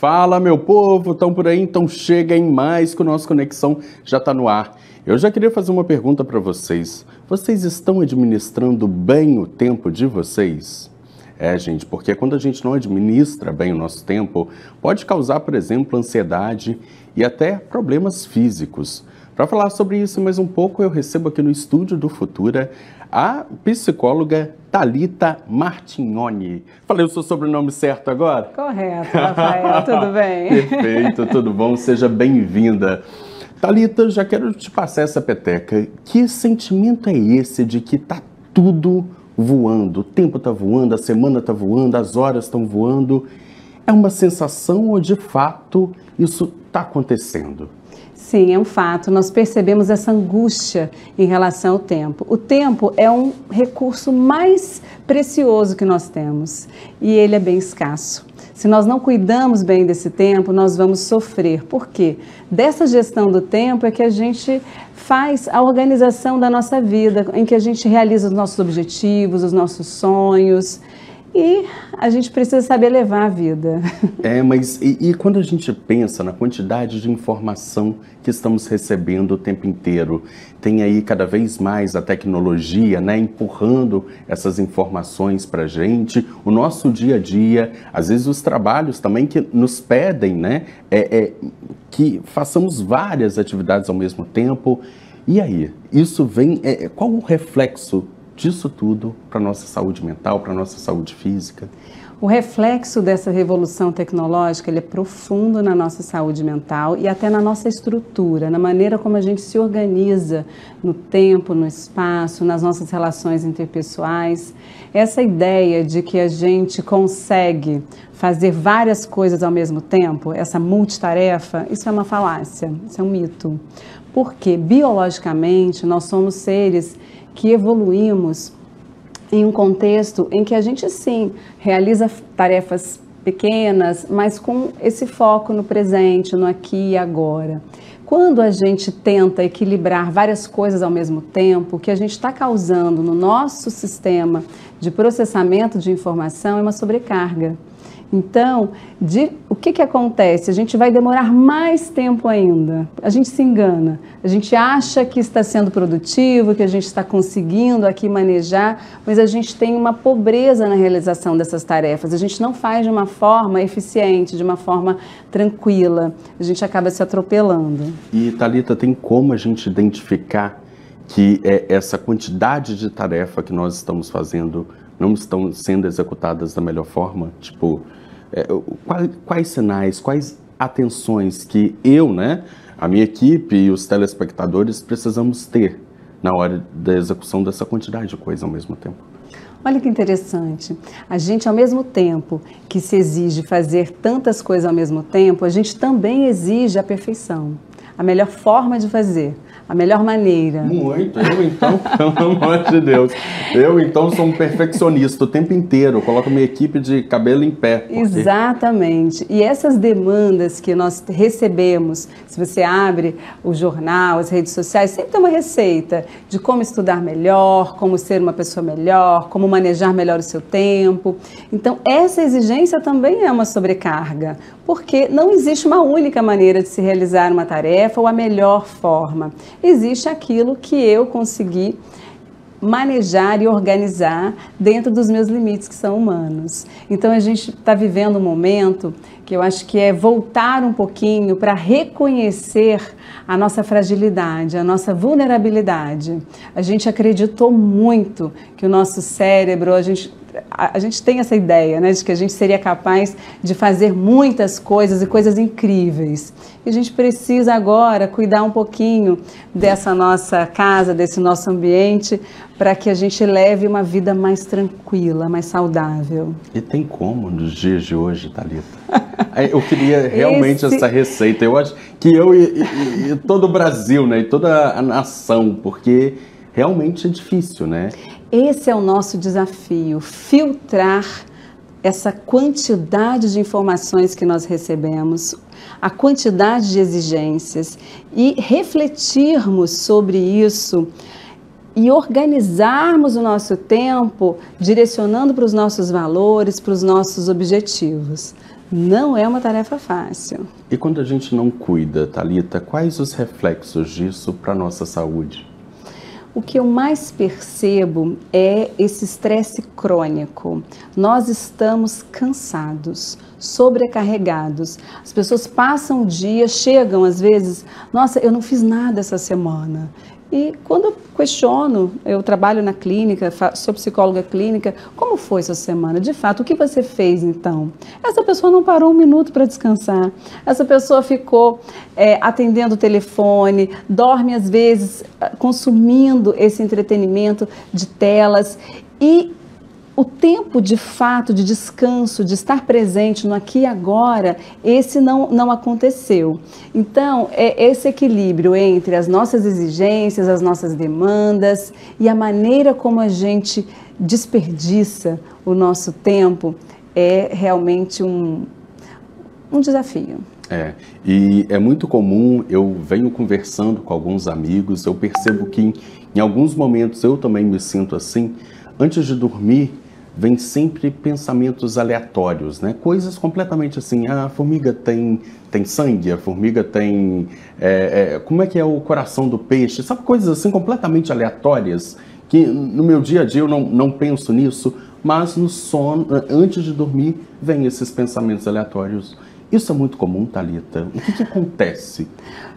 Fala, meu povo, estão por aí? Então cheguem mais que o nosso Conexão já está no ar. Eu já queria fazer uma pergunta para vocês. Vocês estão administrando bem o tempo de vocês? Gente, porque quando a gente não administra bem o nosso tempo, pode causar, por exemplo, ansiedade e até problemas físicos. Para falar sobre isso mais um pouco, eu recebo aqui no estúdio do Futura a psicóloga Thalita Martignoni. Falei o seu sobrenome certo agora? Correto, Rafael, tudo bem? Perfeito, tudo bom? Seja bem-vinda. Thalita, já quero te passar essa peteca. Que sentimento é esse de que tá tudo voando? O tempo tá voando, a semana tá voando, as horas estão voando. É uma sensação ou de fato isso tá acontecendo? Sim, é um fato. Nós percebemos essa angústia em relação ao tempo. O tempo é um recurso mais precioso que nós temos e ele é bem escasso. Se nós não cuidamos bem desse tempo, nós vamos sofrer. Por quê? Dessa gestão do tempo é que a gente faz a organização da nossa vida, em que a gente realiza os nossos objetivos, os nossos sonhos. E a gente precisa saber levar a vida. Mas quando a gente pensa na quantidade de informação que estamos recebendo o tempo inteiro, tem aí cada vez mais a tecnologia, né, empurrando essas informações para a gente, o nosso dia a dia, às vezes os trabalhos também que nos pedem, né, que façamos várias atividades ao mesmo tempo. E aí, isso vem, qual o reflexo disso tudo para a nossa saúde mental, para a nossa saúde física? O reflexo dessa revolução tecnológica, ele é profundo na nossa saúde mental e até na nossa estrutura, na maneira como a gente se organiza no tempo, no espaço, nas nossas relações interpessoais. Essa ideia de que a gente consegue fazer várias coisas ao mesmo tempo, essa multitarefa, isso é uma falácia, isso é um mito. Porque biologicamente nós somos seres que evoluímos em um contexto em que a gente, sim, realiza tarefas pequenas, mas com esse foco no presente, no aqui e agora. Quando a gente tenta equilibrar várias coisas ao mesmo tempo, o que a gente está causando no nosso sistema de processamento de informação é uma sobrecarga. Então, o que acontece? A gente vai demorar mais tempo ainda. A gente se engana. A gente acha que está sendo produtivo, que a gente está conseguindo aqui manejar, mas a gente tem uma pobreza na realização dessas tarefas. A gente não faz de uma forma eficiente, de uma forma tranquila. A gente acaba se atropelando. E, Thalita, tem como a gente identificar que essa quantidade de tarefa que nós estamos fazendo não estão sendo executadas da melhor forma? Tipo, quais sinais, quais atenções que eu, né, a minha equipe e os telespectadores precisamos ter na hora da execução dessa quantidade de coisa ao mesmo tempo? Olha que interessante. A gente, ao mesmo tempo que se exige fazer tantas coisas ao mesmo tempo, a gente também exige a perfeição, a melhor forma de fazer. A melhor maneira. Muito. Eu, então, pelo amor de Deus. Eu, então, sou um perfeccionista o tempo inteiro. Eu coloco minha equipe de cabelo em pé. Porque... Exatamente. E essas demandas que nós recebemos, se você abre o jornal, as redes sociais, sempre tem uma receita de como estudar melhor, como ser uma pessoa melhor, como manejar melhor o seu tempo. Então, essa exigência também é uma sobrecarga, porque não existe uma única maneira de se realizar uma tarefa ou a melhor forma. Existe aquilo que eu consegui manejar e organizar dentro dos meus limites, que são humanos. Então a gente está vivendo um momento que eu acho que é voltar um pouquinho para reconhecer a nossa fragilidade, a nossa vulnerabilidade. A gente acreditou muito que o nosso cérebro, a gente tem essa ideia, né, de que a gente seria capaz de fazer muitas coisas e coisas incríveis. E a gente precisa agora cuidar um pouquinho dessa nossa casa, desse nosso ambiente, para que a gente leve uma vida mais tranquila, mais saudável. E tem como nos dias de hoje, Thalita? Eu queria realmente essa receita. Eu acho que eu e todo o Brasil, né, e toda a nação, porque realmente é difícil, né? Esse é o nosso desafio, filtrar essa quantidade de informações que nós recebemos, a quantidade de exigências e refletirmos sobre isso e organizarmos o nosso tempo direcionando para os nossos valores, para os nossos objetivos. Não é uma tarefa fácil. E quando a gente não cuida, Thalita, quais os reflexos disso para a nossa saúde? O que eu mais percebo é esse estresse crônico. Nós estamos cansados, sobrecarregados. As pessoas passam o dia, chegam às vezes, nossa, eu não fiz nada essa semana. E quando eu questiono, eu trabalho na clínica, sou psicóloga clínica, como foi essa semana? De fato, o que você fez então? Essa pessoa não parou um minuto para descansar, essa pessoa ficou atendendo o telefone, dorme às vezes consumindo esse entretenimento de telas e o tempo de fato de descanso, de estar presente no aqui e agora, esse não aconteceu. Então, é esse equilíbrio entre as nossas exigências, as nossas demandas e a maneira como a gente desperdiça o nosso tempo é realmente um desafio. E é muito comum, eu venho conversando com alguns amigos, eu percebo que em alguns momentos eu também me sinto assim, antes de dormir, vem sempre pensamentos aleatórios, né? Coisas completamente assim, a formiga tem sangue, a formiga tem... como é que é o coração do peixe? Sabe, coisas assim completamente aleatórias, que no meu dia a dia eu não penso nisso, mas no sono, antes de dormir, vem esses pensamentos aleatórios. Isso é muito comum, Thalita? O que acontece?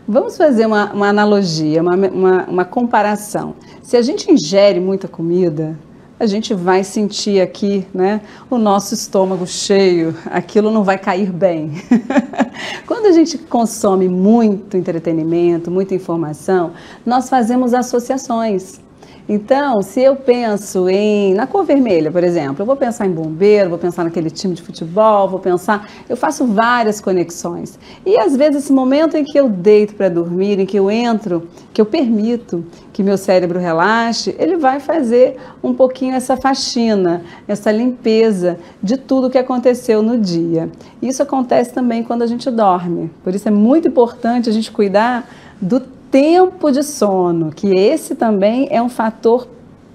Vamos fazer uma analogia, uma comparação. Se a gente ingere muita comida, a gente vai sentir aqui, né, o nosso estômago cheio, aquilo não vai cair bem. Quando a gente consome muito entretenimento, muita informação, nós fazemos associações. Então, se eu penso na cor vermelha, por exemplo, eu vou pensar em bombeiro, vou pensar naquele time de futebol, eu faço várias conexões. E às vezes esse momento em que eu deito para dormir, em que eu entro, que eu permito que meu cérebro relaxe, ele vai fazer um pouquinho essa faxina, essa limpeza de tudo que aconteceu no dia. Isso acontece também quando a gente dorme. Por isso é muito importante a gente cuidar do tempo de sono, que esse também é um fator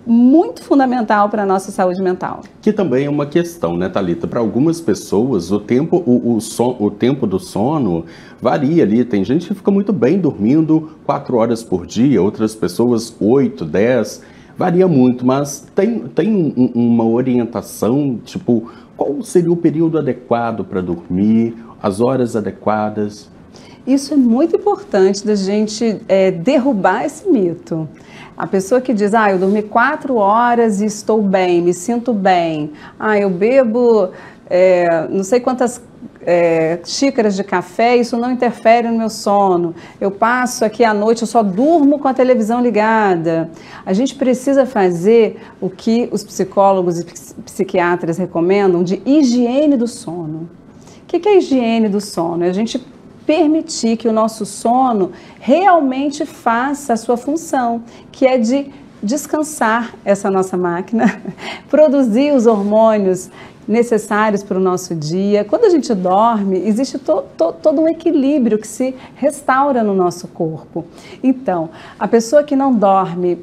muito fundamental para a nossa saúde mental. Que também é uma questão, né, Thalita? Para algumas pessoas, o tempo do sono varia ali. Tem gente que fica muito bem dormindo 4 horas por dia, outras pessoas 8, 10. Varia muito, mas tem uma orientação, tipo, qual seria o período adequado para dormir, as horas adequadas? Isso é muito importante da gente derrubar esse mito. A pessoa que diz, eu dormi 4 horas e estou bem, me sinto bem. Eu bebo não sei quantas xícaras de café, isso não interfere no meu sono. Eu passo aqui à noite, eu só durmo com a televisão ligada. A gente precisa fazer o que os psicólogos e psiquiatras recomendam de higiene do sono. O que é a higiene do sono? É a gente permitir que o nosso sono realmente faça a sua função, que é de descansar essa nossa máquina, produzir os hormônios necessários para o nosso dia. Quando a gente dorme, existe todo um equilíbrio que se restaura no nosso corpo. Então, a pessoa que não dorme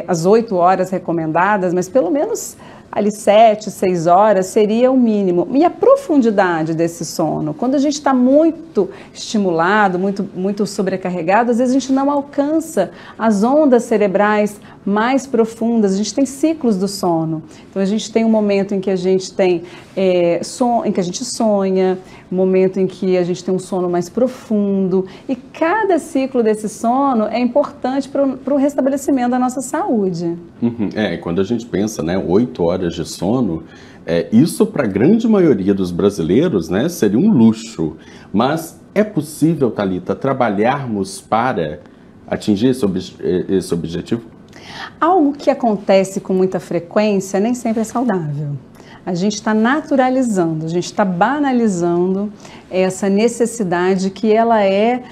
as 8 horas recomendadas, mas pelo menos ali 7, 6 horas seria o mínimo. E a profundidade desse sono? Quando a gente está muito estimulado, muito sobrecarregado, às vezes a gente não alcança as ondas cerebrais mais profundas. A gente tem ciclos do sono. Então a gente tem um momento em que a gente tem em que a gente sonha, um momento em que a gente tem um sono mais profundo. E cada ciclo desse sono é importante para o restabelecimento da nossa saúde. Quando a gente pensa, né, 8 horas de sono, isso para a grande maioria dos brasileiros, né, seria um luxo. Mas é possível, Thalita, trabalharmos para atingir esse objetivo? Algo que acontece com muita frequência nem sempre é saudável. A gente está naturalizando, a gente está banalizando essa necessidade que ela é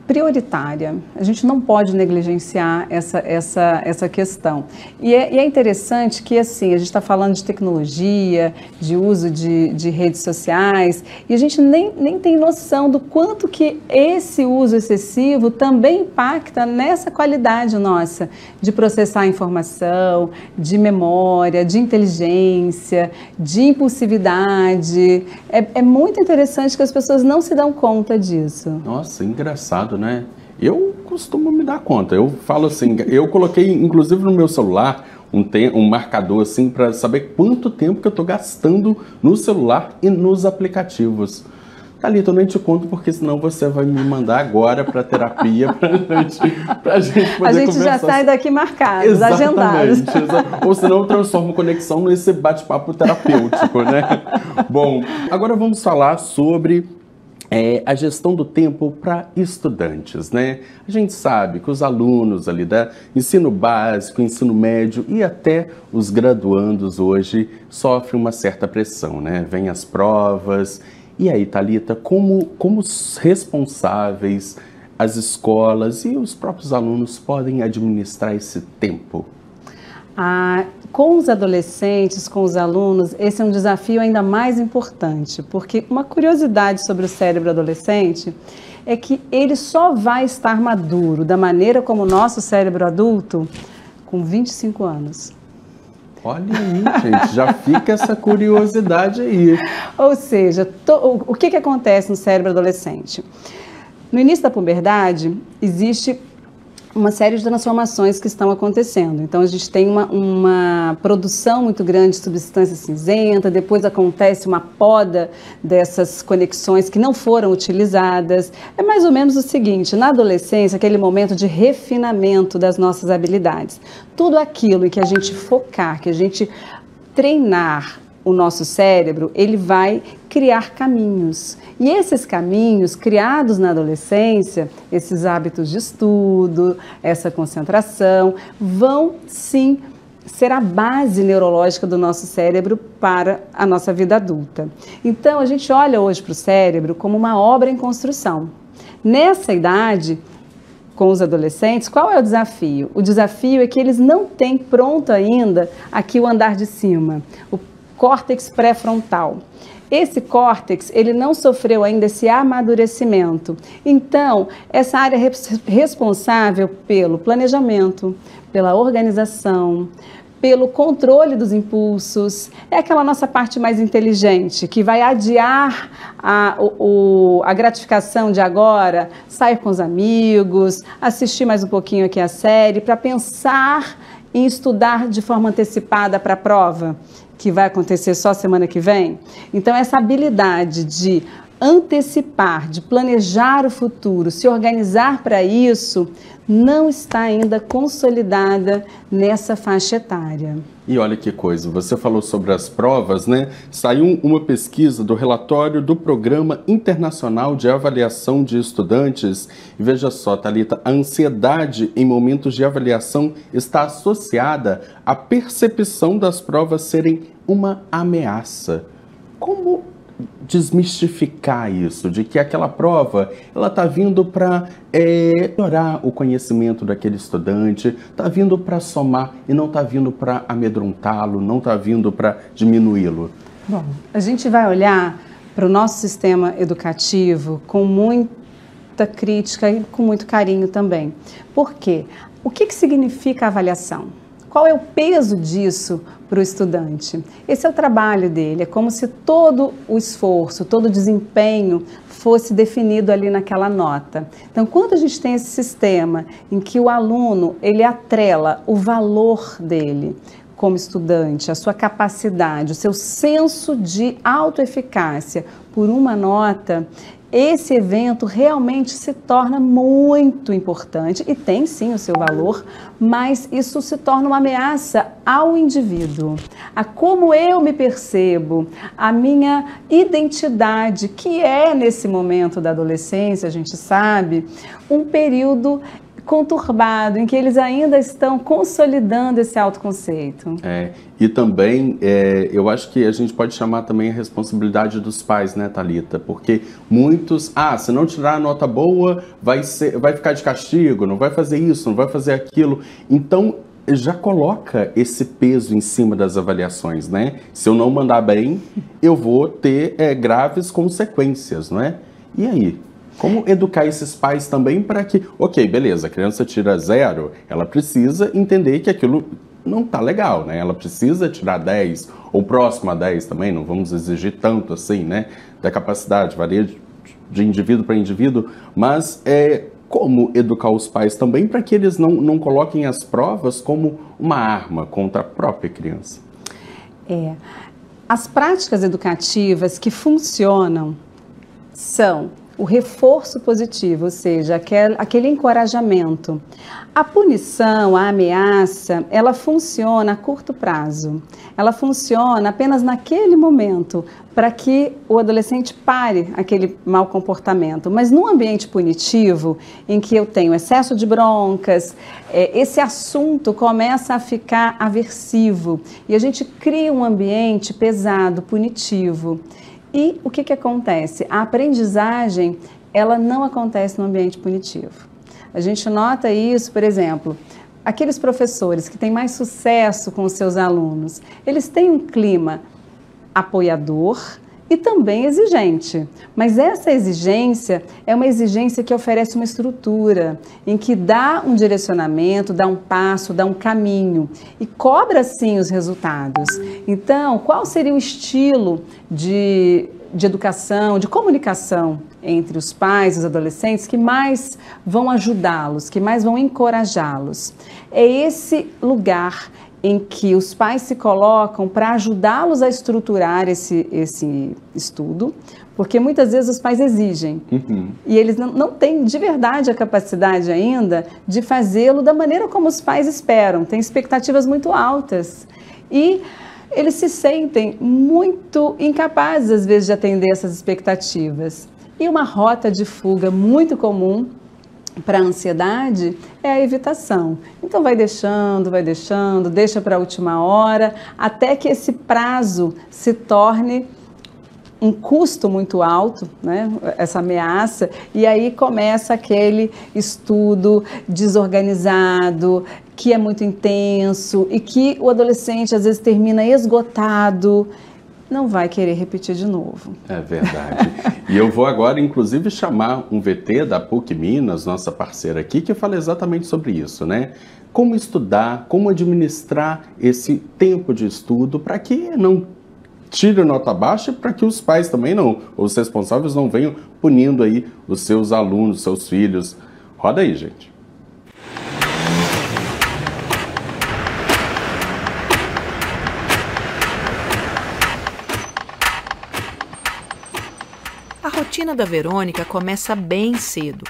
prioritária. A gente não pode negligenciar essa questão. E é interessante que, assim, a gente está falando de tecnologia, de uso de redes sociais, e a gente nem tem noção do quanto que esse uso excessivo também impacta nessa qualidade nossa de processar informação, de memória, de inteligência, de impulsividade. É muito interessante que as pessoas não se dão conta disso. Nossa, engraçado, né? Eu costumo me dar conta. Eu falo assim, eu coloquei inclusive no meu celular um marcador assim para saber quanto tempo que eu estou gastando no celular e nos aplicativos. Thalita, eu nem te conto porque senão você vai me mandar agora para terapia pra gente poder A gente conversar. já sai daqui marcados, agendados. Ou senão eu transformo conexão nesse bate-papo terapêutico, né? Bom, agora vamos falar sobre a gestão do tempo para estudantes, né? A gente sabe que os alunos ali da ensino básico, ensino médio e até os graduandos hoje sofrem uma certa pressão, né? Vêm as provas. E aí, Thalita, como os responsáveis, as escolas e os próprios alunos podem administrar esse tempo? Com os adolescentes, com os alunos, esse é um desafio ainda mais importante, porque uma curiosidade sobre o cérebro adolescente é que ele só vai estar maduro da maneira como o nosso cérebro adulto com 25 anos. Olha aí, gente, já fica essa curiosidade aí. Ou seja, o que acontece no cérebro adolescente? No início da puberdade, existe uma série de transformações que estão acontecendo. Então, a gente tem uma produção muito grande de substância cinzenta, depois acontece uma poda dessas conexões que não foram utilizadas. É mais ou menos o seguinte, na adolescência, aquele momento de refinamento das nossas habilidades. Tudo aquilo em que a gente focar, que a gente treinar o nosso cérebro, ele vai criar caminhos. E esses caminhos, criados na adolescência, esses hábitos de estudo, essa concentração, vão sim ser a base neurológica do nosso cérebro para a nossa vida adulta. Então, a gente olha hoje para o cérebro como uma obra em construção. Nessa idade, com os adolescentes, qual é o desafio? O desafio é que eles não têm pronto ainda aqui o andar de cima, o córtex pré-frontal. Esse córtex, ele não sofreu ainda esse amadurecimento. Então, essa área responsável pelo planejamento, pela organização, pelo controle dos impulsos, é aquela nossa parte mais inteligente, que vai adiar a gratificação de agora, sair com os amigos, assistir mais um pouquinho aqui a série, para pensar em estudar de forma antecipada para a prova, que vai acontecer só semana que vem. Então, essa habilidade de antecipar, de planejar o futuro, se organizar para isso, não está ainda consolidada nessa faixa etária. E olha que coisa, você falou sobre as provas, né? Saiu uma pesquisa do relatório do Programa Internacional de Avaliação de Estudantes. E veja só, Thalita, a ansiedade em momentos de avaliação está associada à percepção das provas serem uma ameaça. Como desmistificar isso, de que aquela prova ela está vindo para melhorar o conhecimento daquele estudante, está vindo para somar e não está vindo para amedrontá-lo, não está vindo para diminuí-lo? Bom, a gente vai olhar para o nosso sistema educativo com muita crítica e com muito carinho também. Por quê? O que significa avaliação? Qual é o peso disso para o estudante? Esse é o trabalho dele, é como se todo o esforço, todo o desempenho fosse definido ali naquela nota. Então, quando a gente tem esse sistema em que o aluno, ele atrela o valor dele como estudante, a sua capacidade, o seu senso de autoeficácia por uma nota, esse evento realmente se torna muito importante e tem sim o seu valor, mas isso se torna uma ameaça ao indivíduo, a como eu me percebo, a minha identidade, que é nesse momento da adolescência, a gente sabe, um período conturbado, em que eles ainda estão consolidando esse autoconceito. E também, eu acho que a gente pode chamar também a responsabilidade dos pais, né, Thalita? Porque muitos, se não tirar a nota boa, vai ficar de castigo, não vai fazer isso, não vai fazer aquilo. Então, já coloca esse peso em cima das avaliações, né? Se eu não mandar bem, eu vou ter graves consequências, não é? E aí? Como educar esses pais também para que, ok, beleza, a criança tira 0, ela precisa entender que aquilo não tá legal, né? Ela precisa tirar 10, ou próximo a 10 também, não vamos exigir tanto assim, né? Da capacidade, varia de indivíduo para indivíduo, mas como educar os pais também para que eles não coloquem as provas como uma arma contra a própria criança? As práticas educativas que funcionam são o reforço positivo, ou seja, aquele encorajamento. A punição, a ameaça, ela funciona a curto prazo. Ela funciona apenas naquele momento, para que o adolescente pare aquele mau comportamento. Mas num ambiente punitivo, em que eu tenho excesso de broncas, esse assunto começa a ficar aversivo e a gente cria um ambiente pesado, punitivo. E o que acontece? A aprendizagem, ela não acontece no ambiente punitivo. A gente nota isso, por exemplo, aqueles professores que têm mais sucesso com os seus alunos, eles têm um clima apoiador e também exigente. Mas essa exigência é uma exigência que oferece uma estrutura, em que dá um direcionamento, dá um passo, dá um caminho e cobra sim os resultados. Então, qual seria o estilo de educação, de comunicação entre os pais e os adolescentes que mais vão ajudá-los, que mais vão encorajá-los? É esse lugar em que os pais se colocam para ajudá-los a estruturar esse estudo, porque muitas vezes os pais exigem e eles não têm de verdade a capacidade ainda de fazê-lo da maneira como os pais esperam, têm expectativas muito altas e eles se sentem muito incapazes às vezes de atender essas expectativas. E uma rota de fuga muito comum para a ansiedade é a evitação. Então vai deixando, deixa para a última hora, até que esse prazo se torne um custo muito alto, né? Essa ameaça, e aí começa aquele estudo desorganizado, que é muito intenso e que o adolescente às vezes termina esgotado, não vai querer repetir de novo. É verdade. E eu vou agora, inclusive, chamar um VT da PUC Minas, nossa parceira aqui, que fala exatamente sobre isso, né? Como estudar, como administrar esse tempo de estudo para que não tire nota baixa, para que os pais também não, os responsáveis não venham punindo aí os seus alunos, seus filhos. Roda aí, gente. A rotina da Verônica começa bem cedo.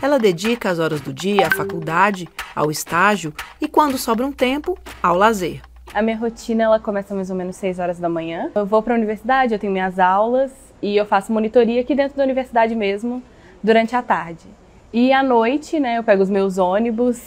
Ela dedica as horas do dia à faculdade, ao estágio e, quando sobra um tempo, ao lazer. A minha rotina ela começa mais ou menos 6 horas da manhã. Eu vou para a universidade, eu tenho minhas aulas e eu faço monitoria aqui dentro da universidade mesmo durante a tarde. E à noite, né, eu pego os meus ônibus,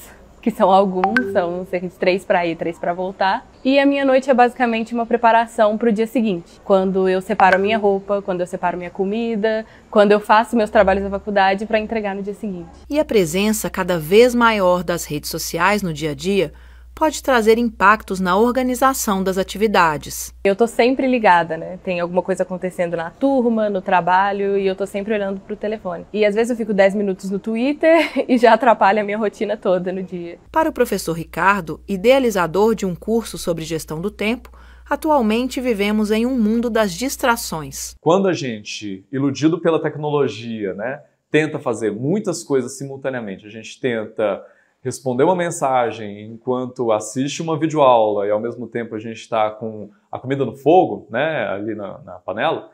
que são alguns, são cerca de 3 para ir, 3 para voltar. E a minha noite é basicamente uma preparação para o dia seguinte. Quando eu separo a minha roupa, quando eu separo minha comida, quando eu faço meus trabalhos da faculdade para entregar no dia seguinte. E a presença cada vez maior das redes sociais no dia a dia pode trazer impactos na organização das atividades. Eu tô sempre ligada, né? Tem alguma coisa acontecendo na turma, no trabalho, e eu tô sempre olhando pro telefone. E às vezes eu fico 10 minutos no Twitter e já atrapalha a minha rotina toda no dia. Para o professor Ricardo, idealizador de um curso sobre gestão do tempo, atualmente vivemos em um mundo das distrações. Quando a gente, iludido pela tecnologia, né, tenta fazer muitas coisas simultaneamente, a gente tenta responder uma mensagem enquanto assiste uma videoaula e ao mesmo tempo a gente está com a comida no fogo, né, ali na panela,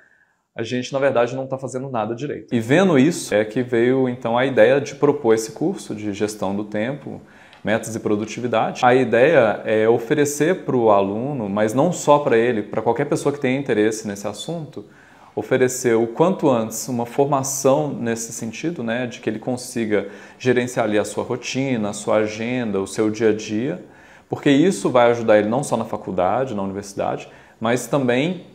a gente na verdade não está fazendo nada direito. E vendo isso é que veio então a ideia de propor esse curso de gestão do tempo, métodos e produtividade. A ideia é oferecer para o aluno, mas não só para ele, para qualquer pessoa que tenha interesse nesse assunto, oferecer o quanto antes uma formação nesse sentido, né, de que ele consiga gerenciar ali a sua rotina, a sua agenda, o seu dia a dia, porque isso vai ajudar ele não só na faculdade, na universidade, mas também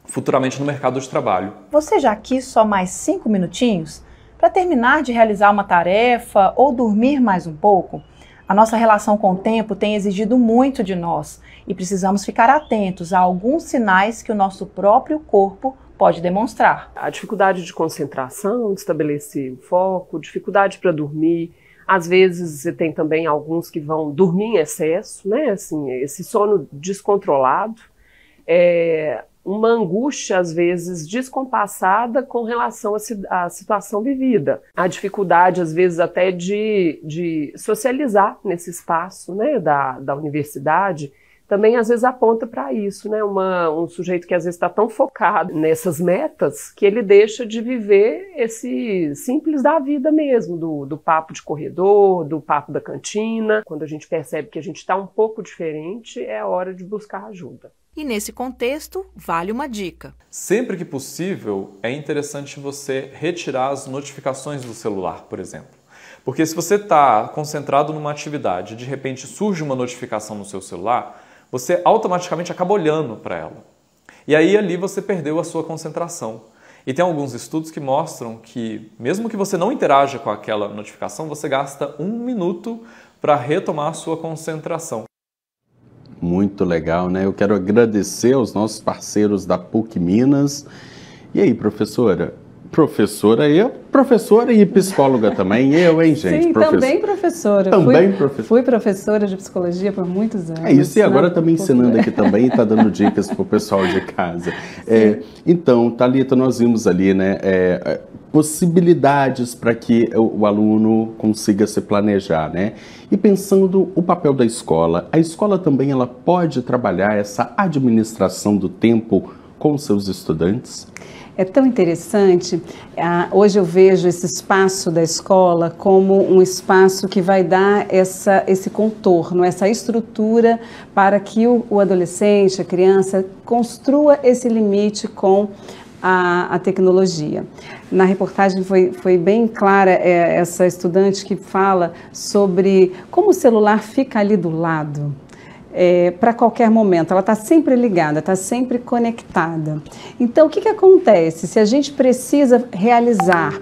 futuramente no mercado de trabalho. Você já quis só mais 5 minutinhos para terminar de realizar uma tarefa ou dormir mais um pouco? A nossa relação com o tempo tem exigido muito de nós e precisamos ficar atentos a alguns sinais que o nosso próprio corpo pode demonstrar. A dificuldade de concentração, de estabelecer o foco, dificuldade para dormir. Às vezes você tem também alguns que vão dormir em excesso, né? Assim, esse sono descontrolado. Uma angústia, às vezes, descompassada com relação à situação vivida. A dificuldade, às vezes, até de socializar nesse espaço, né, da universidade, também, às vezes, aponta para isso, né? Um sujeito que, às vezes, está tão focado nessas metas que ele deixa de viver esse simples da vida mesmo, do papo de corredor, do papo da cantina. Quando a gente percebe que a gente está um pouco diferente, é hora de buscar ajuda. E nesse contexto, vale uma dica. Sempre que possível, é interessante você retirar as notificações do celular, por exemplo. Porque se você está concentrado numa atividade e de repente surge uma notificação no seu celular, você automaticamente acaba olhando para ela. E aí ali você perdeu a sua concentração. E tem alguns estudos que mostram que, mesmo que você não interaja com aquela notificação, você gasta 1 minuto para retomar a sua concentração. Muito legal, né? Eu quero agradecer aos nossos parceiros da PUC Minas. E aí, professora? Professora e psicóloga também, hein, gente? Sim, também professora. Fui professora de psicologia por muitos anos. É isso, e agora também ensinando aqui também e está dando dicas para o pessoal de casa. Então, Thalita, nós vimos ali, né, possibilidades para que o aluno consiga se planejar, né? E pensando o papel da escola, a escola também ela pode trabalhar essa administração do tempo com seus estudantes? É tão interessante, hoje eu vejo esse espaço da escola como um espaço que vai dar esse contorno, essa estrutura para que o adolescente, a criança, construa esse limite com a tecnologia. Na reportagem foi bem clara essa estudante que fala sobre como o celular fica ali do lado. Para qualquer momento, ela está sempre ligada, está sempre conectada. Então, o que acontece? Se a gente precisa realizar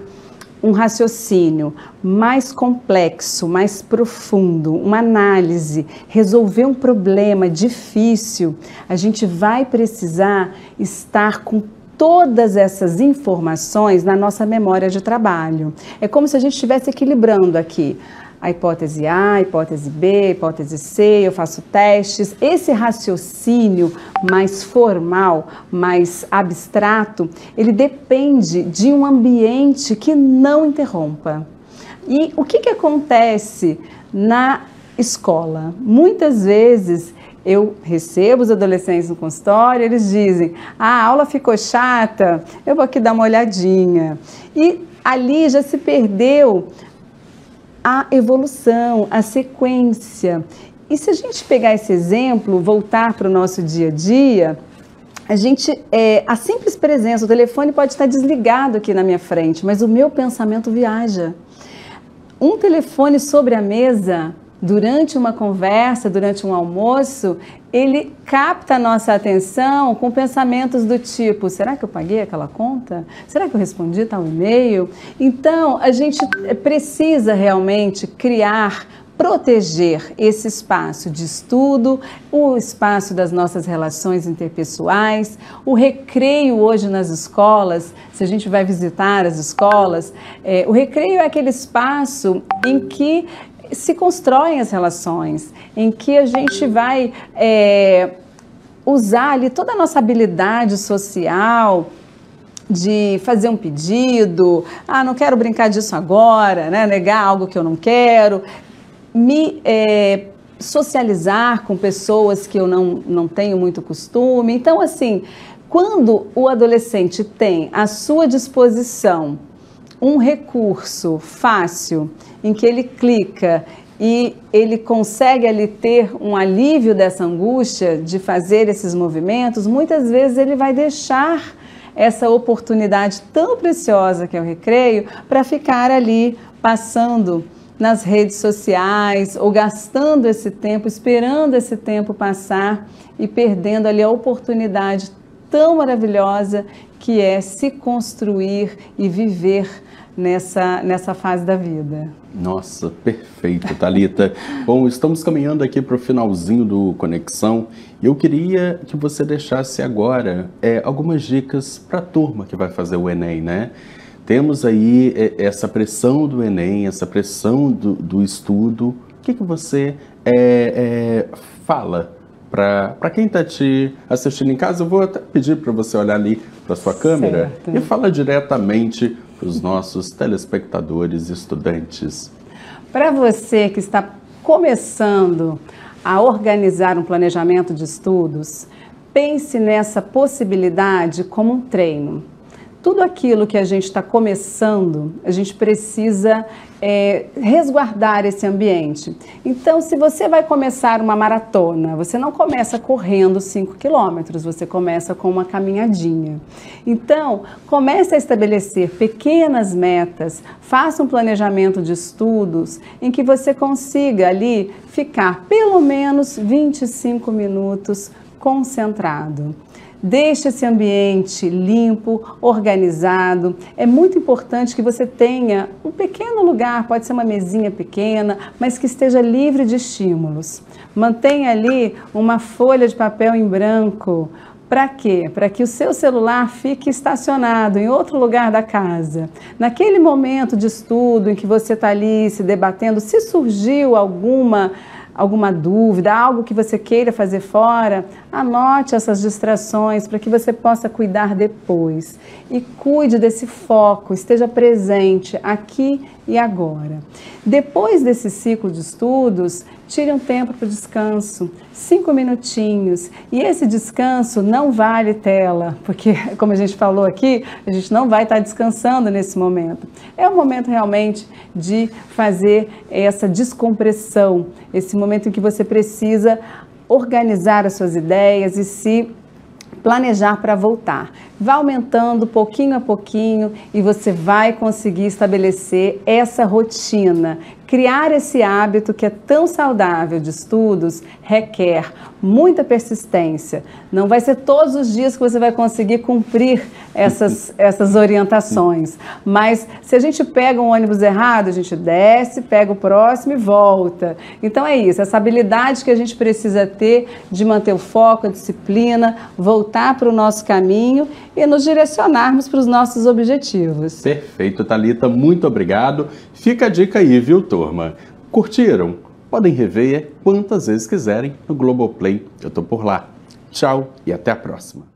um raciocínio mais complexo, mais profundo, uma análise, resolver um problema difícil, a gente vai precisar estar com todas essas informações na nossa memória de trabalho. É como se a gente estivesse equilibrando aqui a hipótese A, a hipótese B, a hipótese C, eu faço testes. Esse raciocínio mais formal, mais abstrato, ele depende de um ambiente que não interrompa. E o que acontece na escola? Muitas vezes eu recebo os adolescentes no consultório, eles dizem, a aula ficou chata, eu vou aqui dar uma olhadinha. E ali já se perdeu a evolução, a sequência. E se a gente pegar esse exemplo, voltar para o nosso dia a dia, a simples presença, o telefone pode estar desligado aqui na minha frente, mas o meu pensamento viaja. Um telefone sobre a mesa, durante uma conversa, durante um almoço, ele capta a nossa atenção com pensamentos do tipo, será que eu paguei aquela conta? Será que eu respondi tal e-mail? Então, a gente precisa realmente proteger esse espaço de estudo, o espaço das nossas relações interpessoais, o recreio hoje nas escolas, se a gente vai visitar as escolas, o recreio é aquele espaço em que se constroem as relações, em que a gente vai usar ali toda a nossa habilidade social de fazer um pedido, não quero brincar disso agora, né? Negar algo que eu não quero, me socializar com pessoas que eu não tenho muito costume. Então, assim, quando o adolescente tem à sua disposição um recurso fácil, em que ele clica e ele consegue ali ter um alívio dessa angústia de fazer esses movimentos, muitas vezes ele vai deixar essa oportunidade tão preciosa que é o recreio para ficar ali passando nas redes sociais ou gastando esse tempo, esperando esse tempo passar e perdendo ali a oportunidade tão maravilhosa que é se construir e viver nessa fase da vida. Nossa, perfeito, Thalita. Bom, estamos caminhando aqui para o finalzinho do Conexão e eu queria que você deixasse agora algumas dicas para a turma que vai fazer o Enem, né? Temos aí essa pressão do Enem, essa pressão do estudo. O que você fala para quem está te assistindo em casa? Eu vou até pedir para você olhar ali para a sua câmera e fala diretamente para os nossos telespectadores e estudantes. Para você que está começando a organizar um planejamento de estudos, pense nessa possibilidade como um treino. Tudo aquilo que a gente está começando, a gente precisa resguardar esse ambiente. Então, se você vai começar uma maratona, você não começa correndo 5 quilômetros, você começa com uma caminhadinha. Então, comece a estabelecer pequenas metas, faça um planejamento de estudos em que você consiga ali ficar pelo menos 25 minutos concentrado. Deixe esse ambiente limpo, organizado. É muito importante que você tenha um pequeno lugar, pode ser uma mesinha pequena, mas que esteja livre de estímulos. Mantenha ali uma folha de papel em branco. Para quê? Para que o seu celular fique estacionado em outro lugar da casa. Naquele momento de estudo em que você está ali se debatendo, se surgiu alguma dúvida, algo que você queira fazer fora, anote essas distrações para que você possa cuidar depois. E cuide desse foco, esteja presente aqui e agora. Depois desse ciclo de estudos, tire um tempo para o descanso, 5 minutinhos. E esse descanso não vale tela, porque, como a gente falou aqui, a gente não vai estar descansando nesse momento. É o momento realmente de fazer essa descompressão, esse momento em que você precisa organizar as suas ideias e se planejar para voltar. Vá aumentando pouquinho a pouquinho e você vai conseguir estabelecer essa rotina. Criar esse hábito que é tão saudável de estudos requer muita persistência. Não vai ser todos os dias que você vai conseguir cumprir essas orientações. Mas se a gente pega um ônibus errado, a gente desce, pega o próximo e volta. Então é isso, essa habilidade que a gente precisa ter de manter o foco, a disciplina, voltar para o nosso caminho e nos direcionarmos para os nossos objetivos. Perfeito, Thalita, muito obrigado. Fica a dica aí, viu, turma? Curtiram? Podem rever quantas vezes quiserem no Globoplay. Eu tô por lá. Tchau e até a próxima.